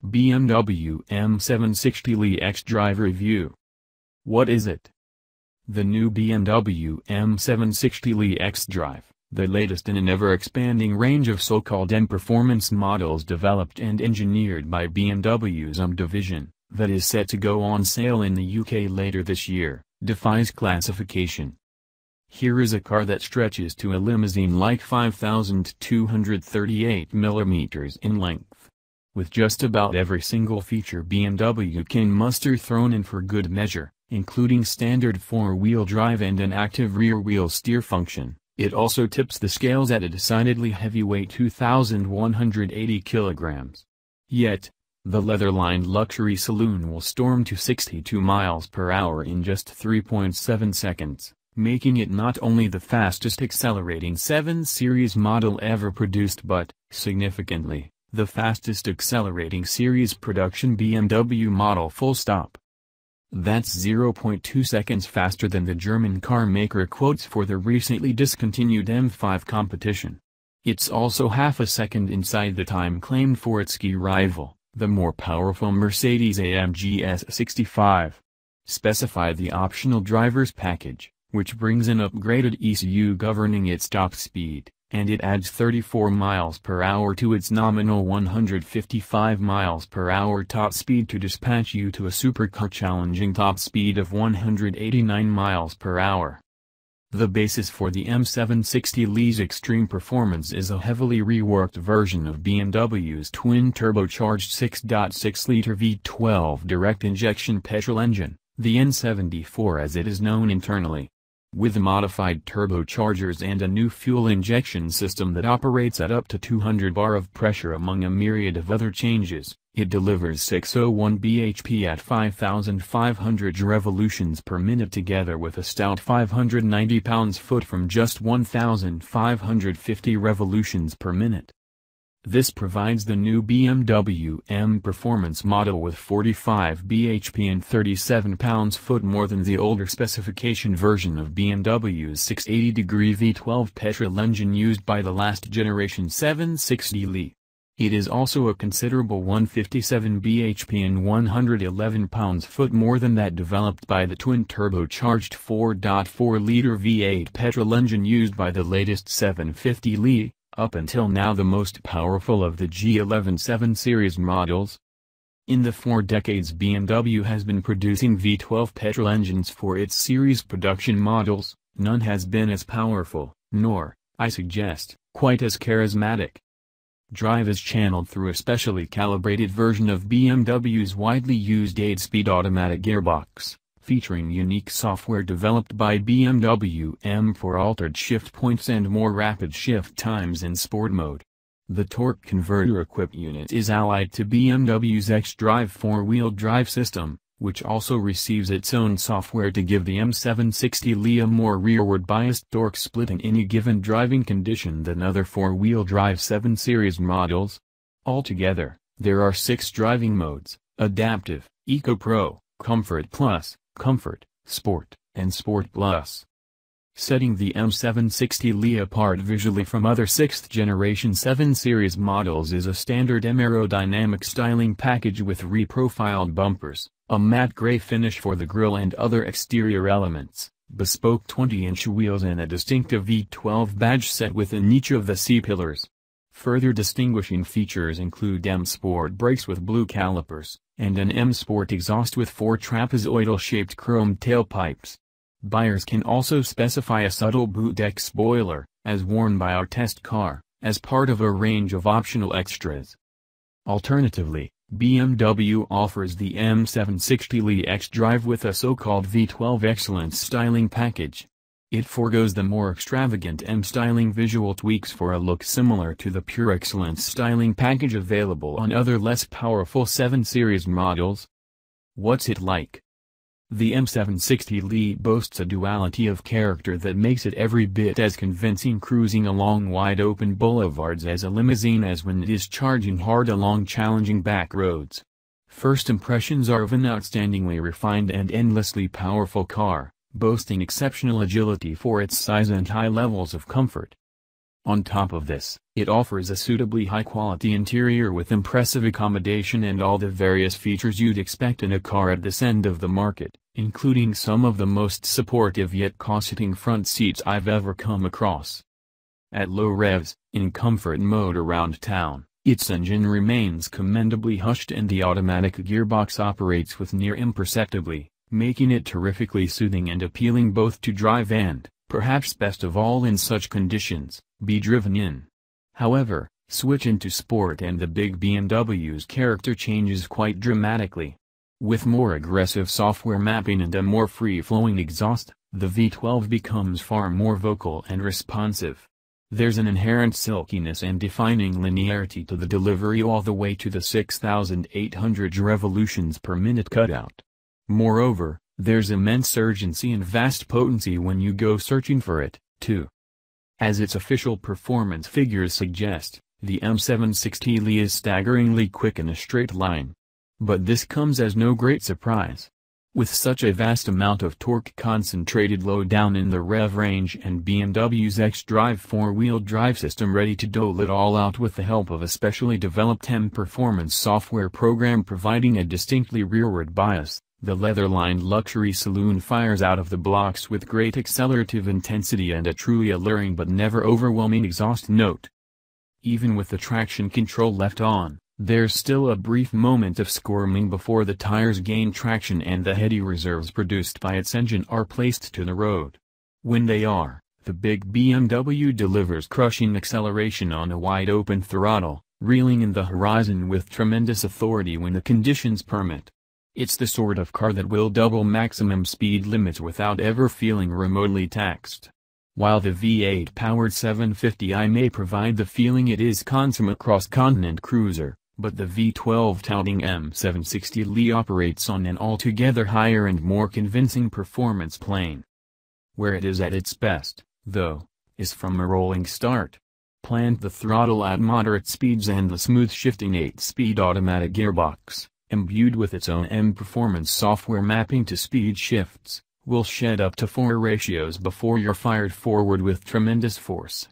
BMW M760Li xDrive Review. What is it? The new BMW M760Li xDrive, the latest in an ever-expanding range of so-called M-performance models developed and engineered by BMW's M division, that is set to go on sale in the UK later this year, defies classification. Here is a car that stretches to a limousine-like 5,238 mm in length. With just about every single feature BMW can muster thrown in for good measure, including standard four-wheel drive and an active rear-wheel steer function, it also tips the scales at a decidedly heavyweight 2,180 kilograms. Yet, the leather-lined luxury saloon will storm to 62 miles per hour in just 3.7 seconds, making it not only the fastest accelerating 7 Series model ever produced but, significantly, the fastest accelerating series production BMW model full stop. That's 0.2 seconds faster than the German car maker quotes for the recently discontinued M5 competition. It's also half a second inside the time claimed for its key rival, the more powerful Mercedes-AMG S65. Specify the optional driver's package, which brings an upgraded ECU governing its top speed, and it adds 34 miles per hour to its nominal 155 miles per hour top speed to dispatch you to a supercar challenging top speed of 189 miles per hour. The basis for the M760Li's extreme performance is a heavily reworked version of BMW's twin-turbocharged 6.6-liter V12 direct-injection petrol engine, the N74 as it is known internally. With modified turbochargers and a new fuel injection system that operates at up to 200 bar of pressure among a myriad of other changes, it delivers 601 bhp at 5,500 revolutions per minute together with a stout 590 pounds-foot from just 1,550 revolutions per minute. This provides the new BMW M Performance model with 45 bhp and 37 pounds-foot more than the older specification version of BMW's 680 V12 petrol engine used by the last generation 760Li. It is also a considerable 157 bhp and 111 pounds-foot more than that developed by the twin-turbocharged 4.4-liter V8 petrol engine used by the latest 750Li. Up until now the most powerful of the G11 7 Series models. In the 4 decades BMW has been producing V12 petrol engines for its series production models, none has been as powerful, nor, I suggest, quite as charismatic. Drive is channeled through a specially calibrated version of BMW's widely used 8-speed automatic gearbox, featuring unique software developed by BMW M for altered shift points and more rapid shift times in sport mode. The torque converter-equipped unit is allied to BMW's xDrive four-wheel drive system, which also receives its own software to give the M760Li a more rearward-biased torque split in any given driving condition than other four-wheel drive 7 Series models. Altogether, there are 6 driving modes: Adaptive, Eco Pro, Comfort Plus, Comfort, Sport, and Sport Plus. Setting the M760Li apart visually from other 6th-generation 7 Series models is a standard M aerodynamic styling package with reprofiled bumpers, a matte gray finish for the grille and other exterior elements, bespoke 20-inch wheels and a distinctive V12 badge set within each of the C-pillars. Further distinguishing features include M Sport brakes with blue calipers, and an M Sport exhaust with 4 trapezoidal-shaped chrome tailpipes. Buyers can also specify a subtle boot deck spoiler, as worn by our test car, as part of a range of optional extras. Alternatively, BMW offers the M760Li xDrive with a so-called V12 Excellence styling package. It forgoes the more extravagant M styling visual tweaks for a look similar to the pure Excellence styling package available on other less powerful 7 Series models. What's it like? The M760Li boasts a duality of character that makes it every bit as convincing cruising along wide-open boulevards as a limousine as when it is charging hard along challenging back roads. First impressions are of an outstandingly refined and endlessly powerful car, boasting exceptional agility for its size and high levels of comfort. On top of this, it offers a suitably high-quality interior with impressive accommodation and all the various features you'd expect in a car at this end of the market, including some of the most supportive yet cosseting front seats I've ever come across. At low revs, in comfort mode around town, its engine remains commendably hushed and the automatic gearbox operates with near imperceptibly, making it terrifically soothing and appealing both to drive and, perhaps best of all in such conditions, be driven in. However, switch into sport and the big BMW's character changes quite dramatically. With more aggressive software mapping and a more free-flowing exhaust, the V12 becomes far more vocal and responsive. There's an inherent silkiness and defining linearity to the delivery all the way to the 6,800 revolutions per minute cutout. Moreover, there's immense urgency and vast potency when you go searching for it, too. As its official performance figures suggest, the M760Li is staggeringly quick in a straight line. But this comes as no great surprise. With such a vast amount of torque concentrated low down in the rev range and BMW's xDrive four-wheel drive system ready to dole it all out with the help of a specially developed M-Performance software program providing a distinctly rearward bias, the leather-lined luxury saloon fires out of the blocks with great accelerative intensity and a truly alluring but never overwhelming exhaust note. Even with the traction control left on, there's still a brief moment of squirming before the tires gain traction and the heady reserves produced by its engine are placed to the road. When they are, the big BMW delivers crushing acceleration on a wide-open throttle, reeling in the horizon with tremendous authority when the conditions permit. It's the sort of car that will double maximum speed limits without ever feeling remotely taxed. While the V8-powered 750i may provide the feeling it is consummate cross-continent cruiser, but the V12 touting M760Li operates on an altogether higher and more convincing performance plane. Where it is at its best, though, is from a rolling start. Plant the throttle at moderate speeds and the smooth shifting 8-speed automatic gearbox, imbued with its own M-Performance software mapping to speed shifts, will shed up to 4 ratios before you're fired forward with tremendous force.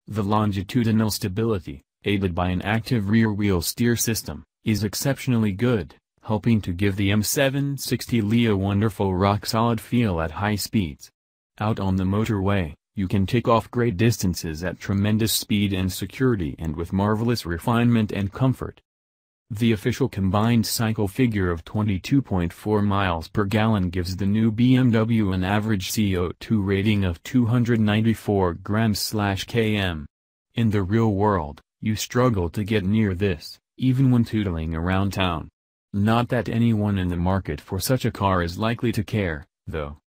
The longitudinal stability, aided by an active rear-wheel steer system, is exceptionally good, helping to give the M760Li a wonderful rock-solid feel at high speeds. Out on the motorway, you can take off great distances at tremendous speed and security and with marvelous refinement and comfort. The official combined cycle figure of 22.4 miles per gallon gives the new BMW an average CO2 rating of 294 grams/km. In the real world, you struggle to get near this, even when tootling around town. Not that anyone in the market for such a car is likely to care, though.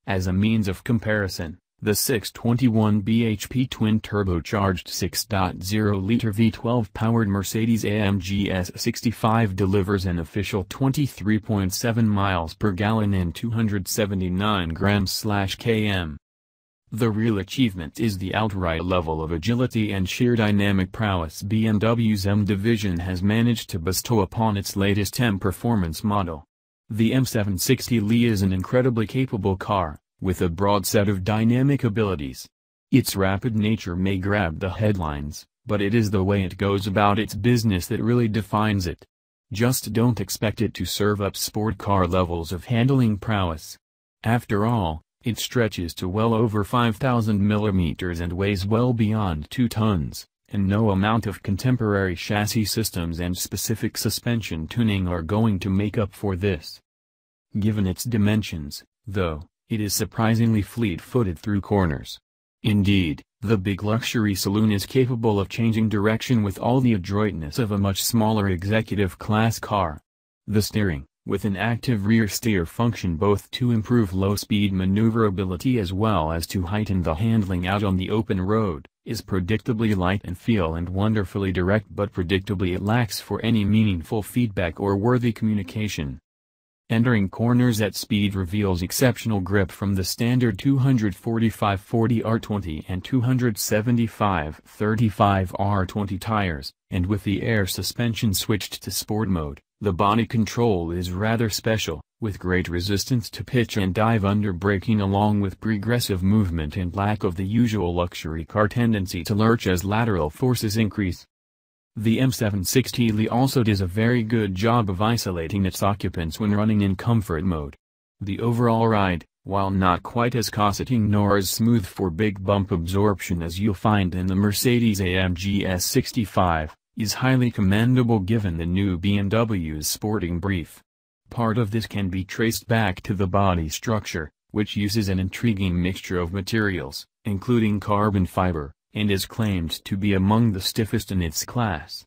As a means of comparison, the 621 bhp twin-turbocharged 6.0-liter V12-powered Mercedes-AMG S65 delivers an official 23.7 miles per gallon and 279 grams/km. The real achievement is the outright level of agility and sheer dynamic prowess BMW's M division has managed to bestow upon its latest M-Performance model. The M760Li is an incredibly capable car, with a broad set of dynamic abilities. Its rapid nature may grab the headlines, but it is the way it goes about its business that really defines it. Just don't expect it to serve up sport car levels of handling prowess. After all, it stretches to well over 5,000 millimeters and weighs well beyond 2 tons, and no amount of contemporary chassis systems and specific suspension tuning are going to make up for this. Given its dimensions, though, it is surprisingly fleet-footed through corners. Indeed, the big luxury saloon is capable of changing direction with all the adroitness of a much smaller executive-class car. The steering, with an active rear steer function both to improve low-speed maneuverability as well as to heighten the handling out on the open road, is predictably light and feel and wonderfully direct, but predictably it lacks for any meaningful feedback or worthy communication. Entering corners at speed reveals exceptional grip from the standard 245/40 R20 and 275/35 R20 tires, and with the air suspension switched to sport mode, The body control is rather special, with great resistance to pitch and dive under braking along with progressive movement and lack of the usual luxury car tendency to lurch as lateral forces increase. The M760Li also does a very good job of isolating its occupants when running in comfort mode. The overall ride, while not quite as cosseting nor as smooth for big bump absorption as you'll find in the Mercedes-AMG S65, is highly commendable given the new BMW's sporting brief. Part of this can be traced back to the body structure, which uses an intriguing mixture of materials, including carbon fiber, and is claimed to be among the stiffest in its class.